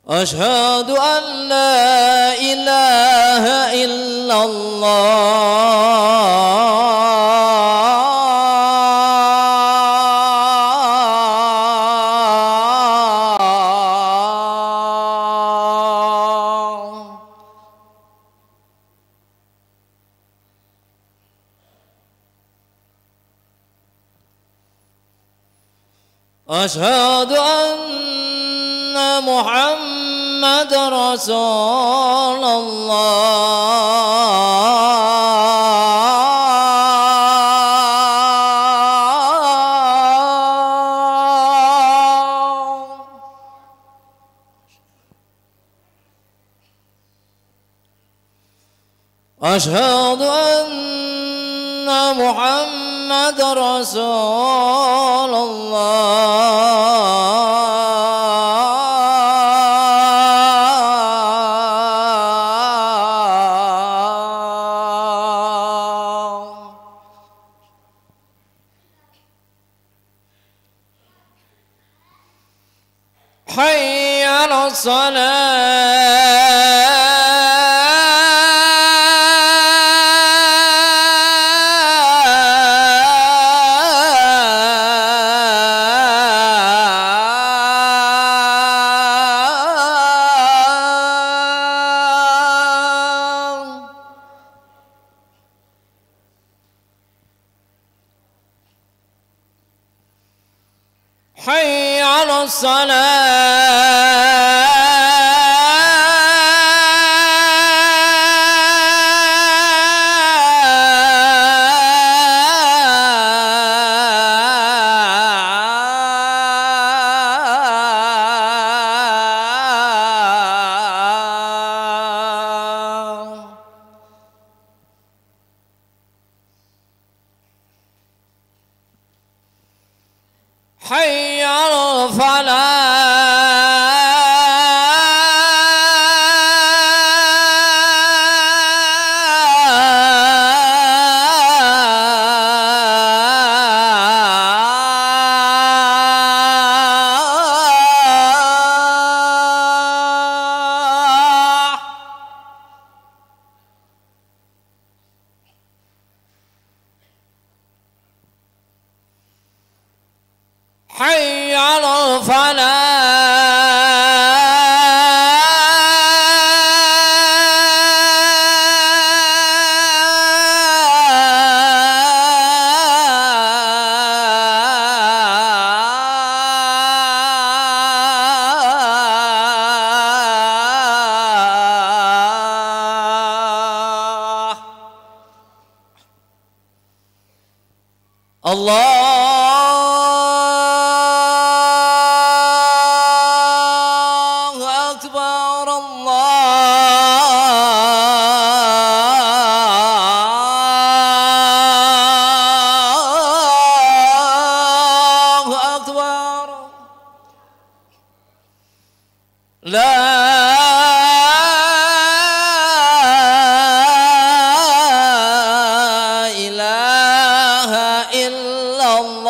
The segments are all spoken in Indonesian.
أشهد أن لا إله إلا الله أشهد أن محمد رسول الله أشهد أن محمد رسول الله حي على الصلاة حي على الصلاة حي على الفلاح حي على الفلاح الله أكبر الله أكبر لا إله إلا الله.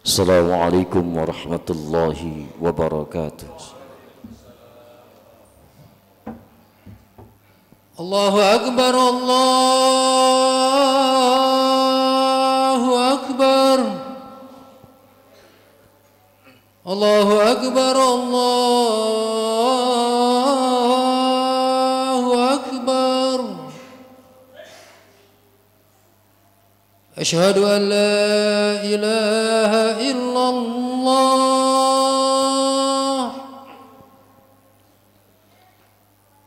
Assalamualaikum warahmatullahi wabarakatuh. Allahu Akbar, Allahu Akbar, Allahu Akbar, Allahu Akbar. Asyhadu an la ilaha illallah.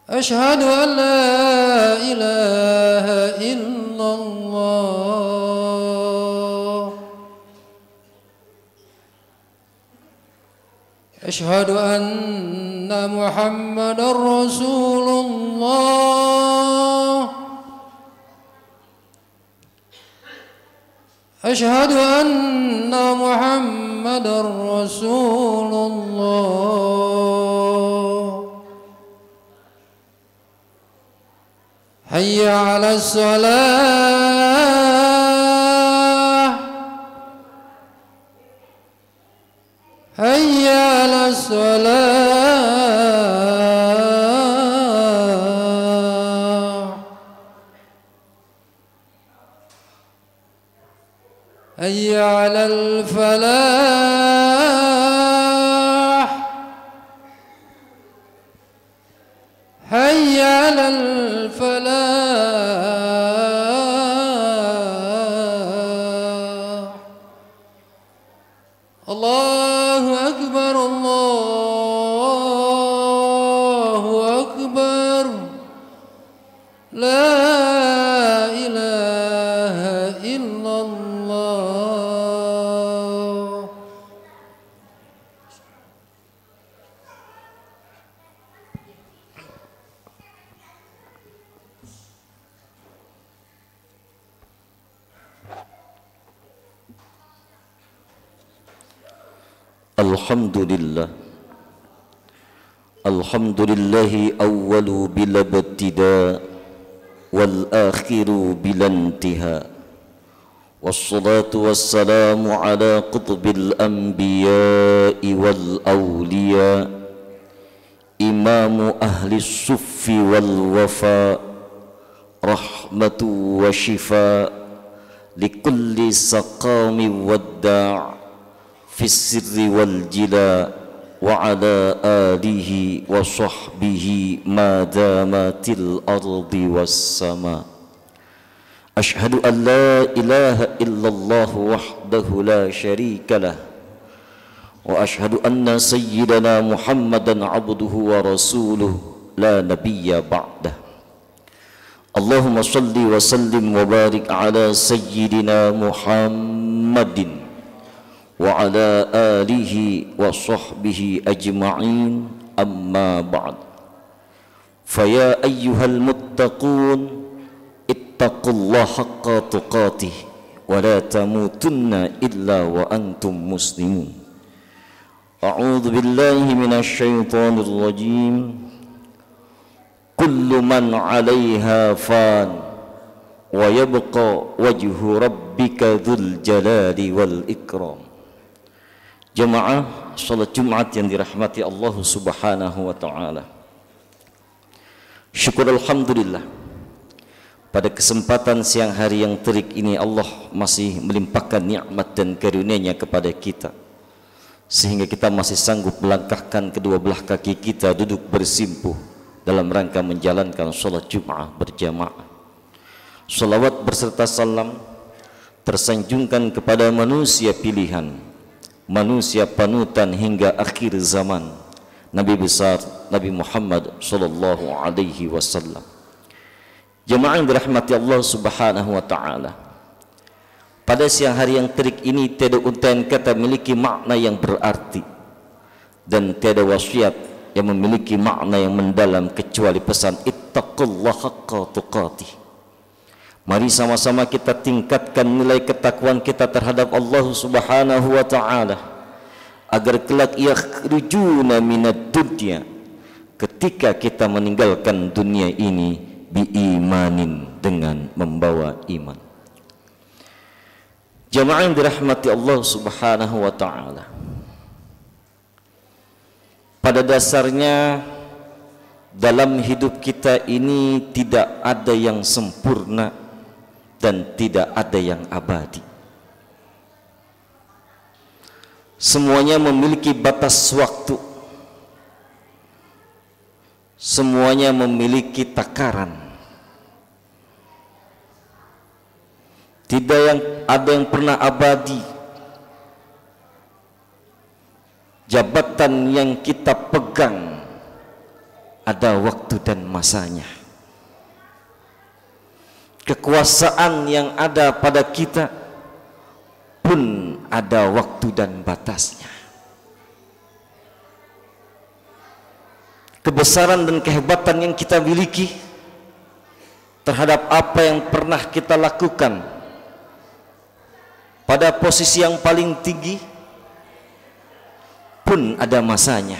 أشهد أن لا إله إلا الله. أشهد أن محمد رسول الله. أشهد أن محمدا رسول الله حي على الصلاة حي على الصلاة حي على الفلاح حي على الفلاح الله أكبر الله أكبر لا إله إلا الله Alhamdulillah. Alhamdulillahi awwalu bila ibtida wal akhiru bila intiha. Wassalatu wassalamu ala qutbil anbiya'i wal awliya, imamu ahli suffi wal wafa, rahmatu wa shifa likulli saqami wadda' fi sirri wal jila, wa ala alihi wa sahbihi ma damatil ardi was sama. Ashhadu an la ilaha illallah wahdahu la syarika lah, wa ashhadu anna sayyidana Muhammadan abduhu wa rasuluh la nabiyya ba'dah. Allahumma salli wa sallim wa barik ala sayyidina Muhammadin wa ala alihi wa sahbihi ajma'in, amma ba'd. Faya ayyuhal muttaqun ittaqullaha haqqa tuqatih wa la tamutunna illa wa antum muslimun. A'udzu billahi minasy syaithanir rajim. Kullu man 'alaiha fan wa yabqa wajhu rabbika dzul jalali wal ikram. Jemaah salat Jumat yang dirahmati Allah Subhanahu wa taala. Syukur alhamdulillah, pada kesempatan siang hari yang terik ini Allah masih melimpahkan nikmat dan karunia-Nya kepada kita, sehingga kita masih sanggup melangkahkan kedua belah kaki kita duduk bersimpuh dalam rangka menjalankan salat Jumat berjamaah. Salawat berserta salam tersanjungkan kepada manusia pilihan, manusia panutan hingga akhir zaman, Nabi besar Nabi Muhammad sallallahu alaihi wasallam. Jemaah yang dirahmati Allah Subhanahu wa taala, pada siang hari yang terik ini tiada untayan kata memiliki makna yang berarti, dan tiada wasiat yang memiliki makna yang mendalam kecuali pesan ittaqullaha haqqa tuqatih. Mari sama-sama kita tingkatkan nilai ketakwaan kita terhadap Allah Subhanahu wa taala, agar kelak yakhrujuna minad dunya, ketika kita meninggalkan dunia ini, biimanin, dengan membawa iman. Jamaah yang dirahmati Allah Subhanahu wa taala, pada dasarnya dalam hidup kita ini tidak ada yang sempurna dan tidak ada yang abadi. Semuanya memiliki batas waktu, semuanya memiliki takaran. Tidak ada yang pernah abadi. Jabatan yang kita pegang ada waktu dan masanya. Kekuasaan yang ada pada kita pun ada waktu dan batasnya. Kebesaran dan kehebatan yang kita miliki terhadap apa yang pernah kita lakukan pada posisi yang paling tinggi pun ada masanya.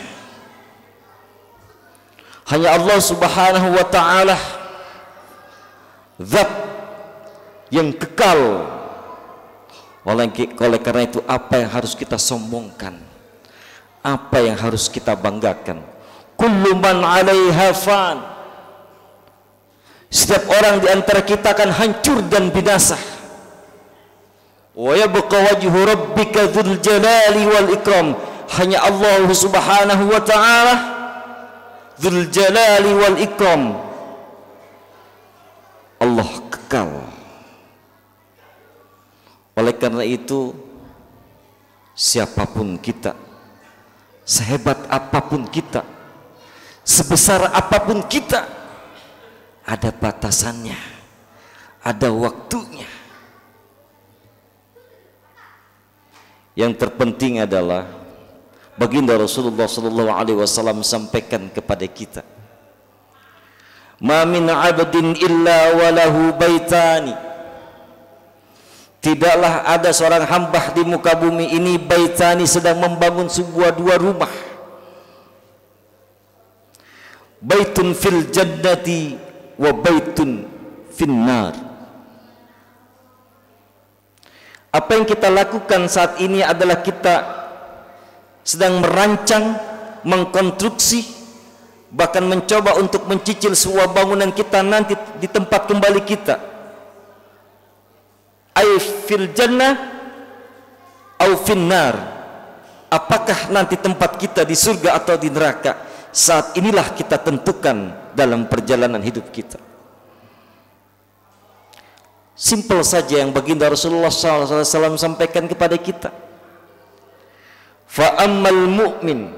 Hanya Allah Subhanahu wa ta'ala zat yang kekal. Oleh karena itu, apa yang harus kita sombongkan, apa yang harus kita banggakan? Kullu man 'alaiha fan. Setiap orang di antara kita akan hancur dan binasa. Wa yabqa wajhu rabbika dzul jalali wal ikram. Hanya Allah Subhanahu wa ta'ala dzul jalali wal ikram. Allah kekal. Oleh karena itu, siapapun kita, sehebat apapun kita, sebesar apapun kita, ada batasannya, ada waktunya. Yang terpenting adalah baginda Rasulullah SAW sampaikan kepada kita, ma min 'abdin illa walahu baitani. Tidaklah ada seorang hamba di muka bumi ini baitani, sedang membangun dua rumah. Baitun fil jannati wa baitun finnar. Apa yang kita lakukan saat ini adalah kita sedang merancang, mengkonstruksi, bahkan mencoba untuk mencicil sebuah bangunan kita nanti di tempat kembali kita. Ay fil jannah au finnar. Apakah nanti tempat kita di surga atau di neraka? Saat inilah kita tentukan dalam perjalanan hidup kita. Simpel saja yang baginda Rasulullah SAW sampaikan kepada kita. Fa ammal mu'min,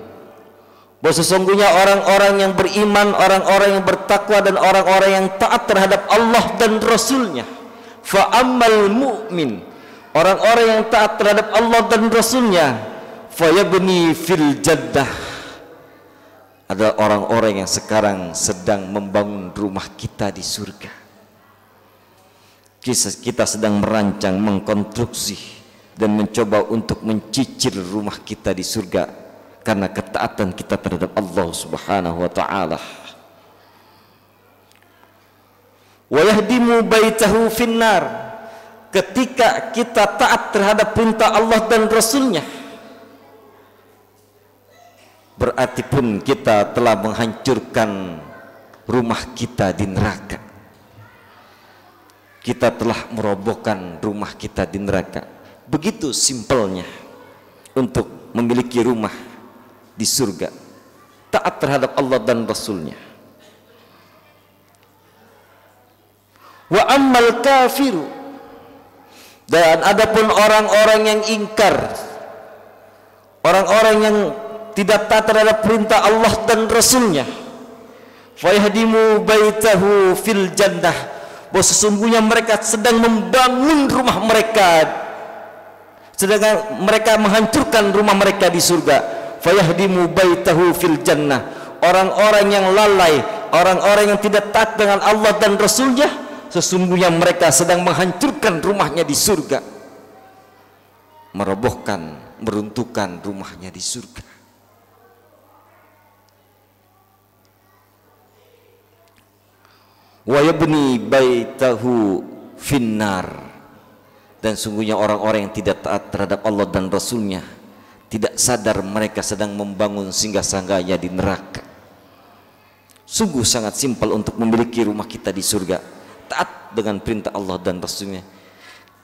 bahwa sesungguhnya orang-orang yang beriman, orang-orang yang bertakwa, dan orang-orang yang taat terhadap Allah dan Rasulnya. Fa ammal mu'min, orang-orang yang taat terhadap Allah dan Rasulnya, fayabni fil jannah, adalah orang-orang yang sekarang sedang membangun rumah kita di surga. Kita sedang merancang, mengkonstruksi, dan mencoba untuk mencicil rumah kita di surga karena ketaatan kita terhadap Allah Subhanahu wa ta'ala. Wa yahdimu baitahu finnar. Ketika kita taat terhadap perintah Allah dan Rasulnya, berarti pun kita telah menghancurkan rumah kita di neraka. Kita telah merobohkan rumah kita di neraka. Begitu simpelnya untuk memiliki rumah di surga, taat terhadap Allah dan Rasulnya. Wa ammal kafiru, dan adapun orang-orang yang ingkar, orang-orang yang tidak taat terhadap perintah Allah dan Rasulnya, fayahdimu baitahu fil jannah, bahwa sesungguhnya mereka sedang membangun rumah mereka, sedangkan mereka menghancurkan rumah mereka di surga. Fayahdimu baitahu fil jannah, orang-orang yang lalai, orang-orang yang tidak taat dengan Allah dan Rasulnya, sesungguhnya mereka sedang menghancurkan rumahnya di surga, merobohkan, meruntuhkan rumahnya di surga. Wa yabni baitahu finnar, dan sungguhnya orang-orang yang tidak taat terhadap Allah dan Rasulnya tidak sadar mereka sedang membangun singgah-sanggahnya di neraka. Sungguh sangat simpel untuk memiliki rumah kita di surga, taat dengan perintah Allah dan Rasulnya.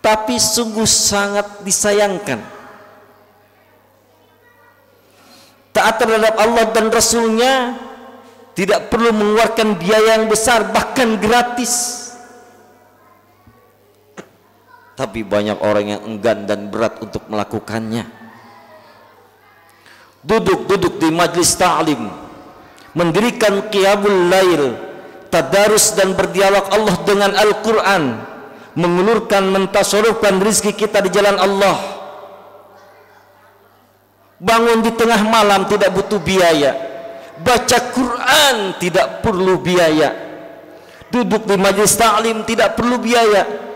Tapi sungguh sangat disayangkan, taat terhadap Allah dan Rasulnya tidak perlu mengeluarkan biaya yang besar, bahkan gratis. Tapi banyak orang yang enggan dan berat untuk melakukannya. Duduk-duduk di majlis ta'lim, mendirikan qiyamul lail, tadarus dan berdialog Allah dengan Al-Quran, mengulurkan, mentasarufkan rizki kita di jalan Allah. Bangun di tengah malam tidak butuh biaya, baca Quran tidak perlu biaya, duduk di majlis ta'lim tidak perlu biaya.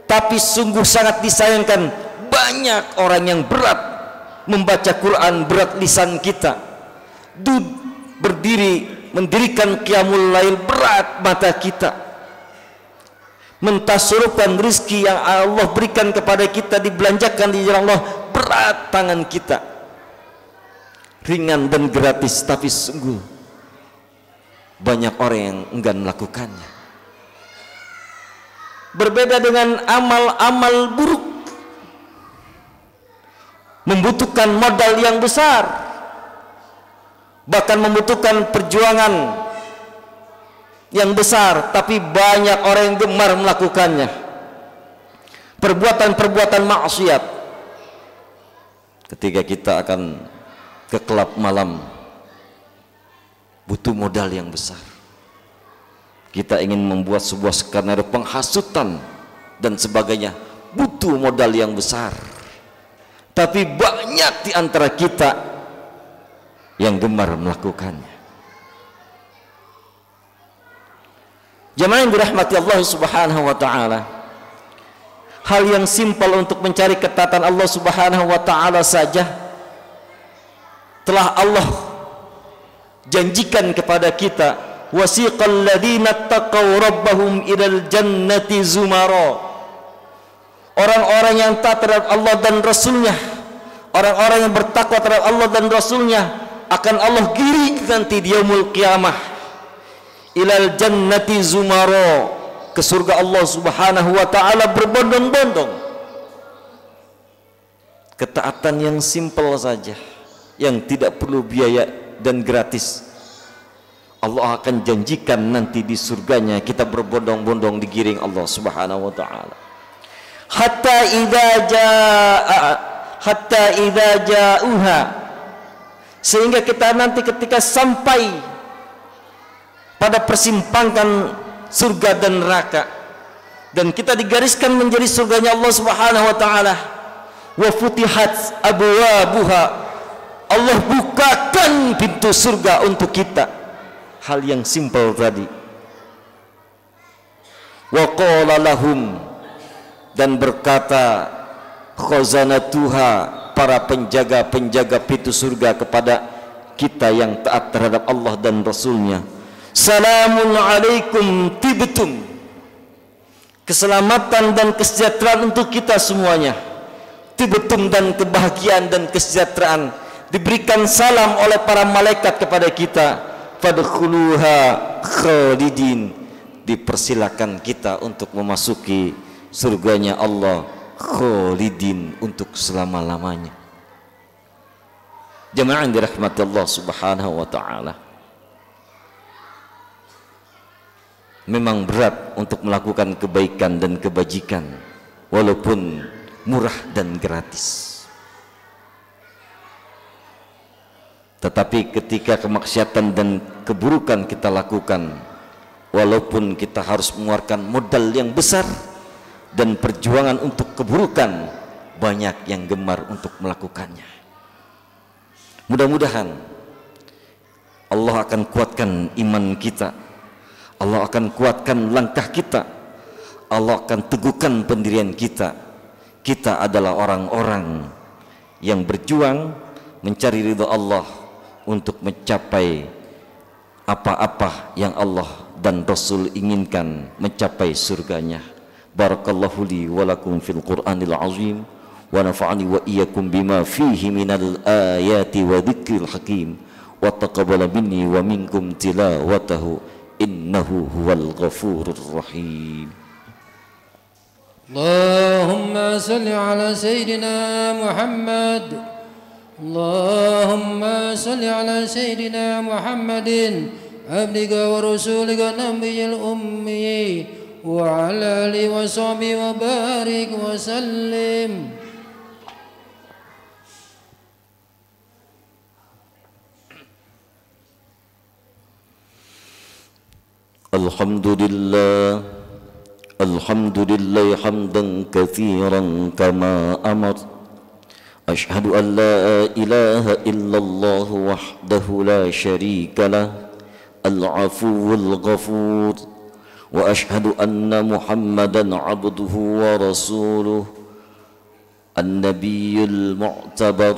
Tapi sungguh sangat disayangkan, banyak orang yang berat membaca Quran, berat lisan kita, berdiri mendirikan qiyamul lail, berat mata kita, mentasarrufkan rizki yang Allah berikan kepada kita dibelanjakan di jalan Allah, berat tangan kita, ringan dan gratis, tapi sungguh banyak orang yang enggan melakukannya. Berbeda dengan amal-amal buruk, membutuhkan modal yang besar, bahkan membutuhkan perjuangan yang besar, tapi banyak orang yang gemar melakukannya. Perbuatan-perbuatan maksiat. Ketika kita akan ke klub malam, butuh modal yang besar. Kita ingin membuat sebuah skenario penghasutan dan sebagainya, butuh modal yang besar. Tapi banyak di antara kita yang gemar melakukannya. Jamaah yang dirahmati Allah Subhanahu wa taala, hal yang simpel untuk mencari ketaatan Allah Subhanahu wa taala saja telah Allah janjikan kepada kita. Wasiqal ladzina taqaw rabbahum ilal jannati zumara. Orang-orang yang taat terhadap Allah dan Rasulnya, orang-orang yang bertakwa terhadap Allah dan Rasulnya, akan Allah giring nanti di yaumul qiyamah ilal jannati zumara, ke surga Allah Subhanahu wa taala berbondong-bondong. Ketaatan yang simpel saja, yang tidak perlu biaya dan gratis, Allah akan janjikan nanti di surganya kita berbondong-bondong digiring Allah Subhanahu wa taala. Hatta idza ja'uha, sehingga kita nanti ketika sampai pada persimpangan surga dan neraka, dan kita digariskan menjadi surganya Allah Subhanahu wa taala, wa futihat abwabuha, Allah bukakan pintu surga untuk kita. Hal yang simpel tadi. Wa qala lahum, dan berkata khazanatuha, para penjaga-penjaga pintu surga kepada kita yang taat terhadap Allah dan Rasulnya, salamun alaikum tibtum, keselamatan dan kesejahteraan untuk kita semuanya. Tibtum, dan kebahagiaan dan kesejahteraan diberikan salam oleh para malaikat kepada kita. Fadkhuluha khalidin, dipersilakan kita untuk memasuki surganya Allah khalidin, untuk selama-lamanya. Jemaah yang dirahmati Allah Subhanahu wa taala, memang berat untuk melakukan kebaikan dan kebajikan walaupun murah dan gratis. Tetapi ketika kemaksiatan dan keburukan kita lakukan, walaupun kita harus mengeluarkan modal yang besar dan perjuangan untuk keburukan, banyak yang gemar untuk melakukannya. Mudah-mudahan Allah akan kuatkan iman kita, Allah akan kuatkan langkah kita, Allah akan teguhkan pendirian kita. Kita adalah orang-orang yang berjuang mencari ridha Allah untuk mencapai apa-apa yang Allah dan Rasul inginkan, mencapai surganya. Barakallahu li wa lakum fil Qur'anil azim, wa nafa'ani wa iyyakum bima fihi minal ayati wa dzikril hakim, wa taqabbala minni wa minkum tilawatahu innahu huwal ghafurur rahim. Allahumma salli ala Sayyidina Muhammad. اللهم صل على سيدنا محمد عبدك ورسولك النبي الأمي وعلى آله وصحبه وبارك وسلم. الحمد لله حمدا كثيرا كما أمر. أشهد أن لا إله إلا الله وحده لا شريك له العفو الغفور، وأشهد أن محمدا عبده ورسوله النبي المعتبر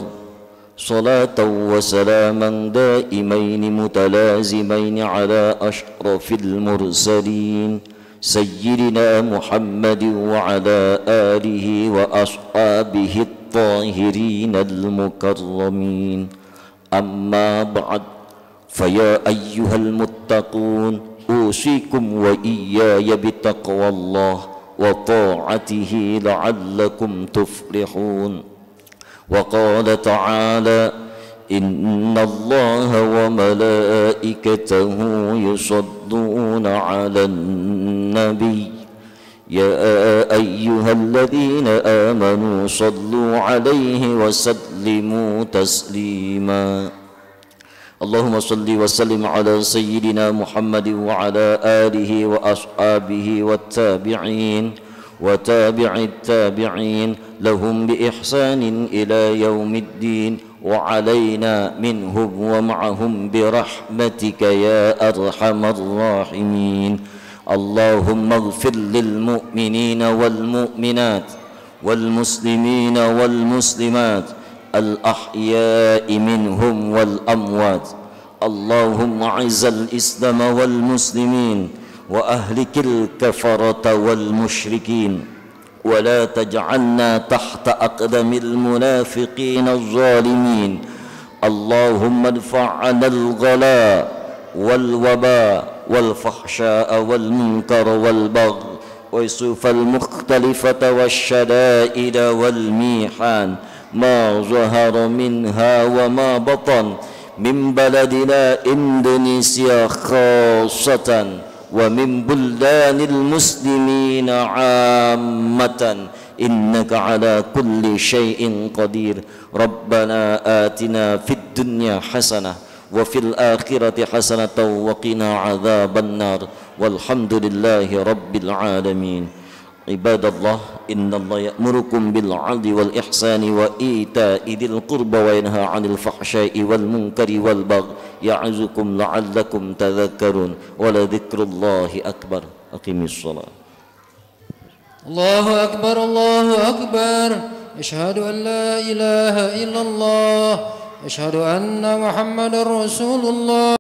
صلاة وسلاما دائمين متلازمين على أشرف المرسلين سيدنا محمد وعلى آله وأصحابه الطاهرين المكرمين. أما بعد، فيا أيها المتقون أوصيكم وإياي بتقوى الله وطاعته لعلكم تفلحون. وقال تعالى: إن الله وملائكته يصلون على النبي يا أيها الذين آمنوا صلوا عليه وسلموا تسليما. اللهم صل وسلم على سيدنا محمد وعلى آله وأصحابه والتابعين وتابع التابعين لهم بإحسان إلى يوم الدين وعلينا منهم ومعهم برحمتك يا أرحم الراحمين. اللهم اغفر للمؤمنين والمؤمنات والمسلمين والمسلمات الأحياء منهم والأموات. اللهم أعز الإسلام والمسلمين وأهلك الكفرة والمشركين ولا تجعلنا تحت أقدم المنافقين الظالمين. اللهم ادفع عنا الغلاء والوباء والفحشاء والمنكر والبغي والسيوف المختلفة والشدائد والميحان ما ظهر منها وما بطن من بلدنا إندونيسيا خاصة ومن بلدان المسلمين عامة إنك على كل شيء قدير. ربنا آتنا في الدنيا حسنة وفي الآخرة حسنة وقنا عذاب النار والحمد لله رب العالمين. عباد الله، إن الله يأمركم بالعدل والإحسان وإيتاء ذي القربى وينهى عن الفحشاء والمنكر والبغي يعظكم لعلكم تذكرون ولذكر الله أكبر. أقم الصلاة. الله أكبر الله أكبر. أشهد أن لا إله إلا الله. أشهد أن محمد رسول الله.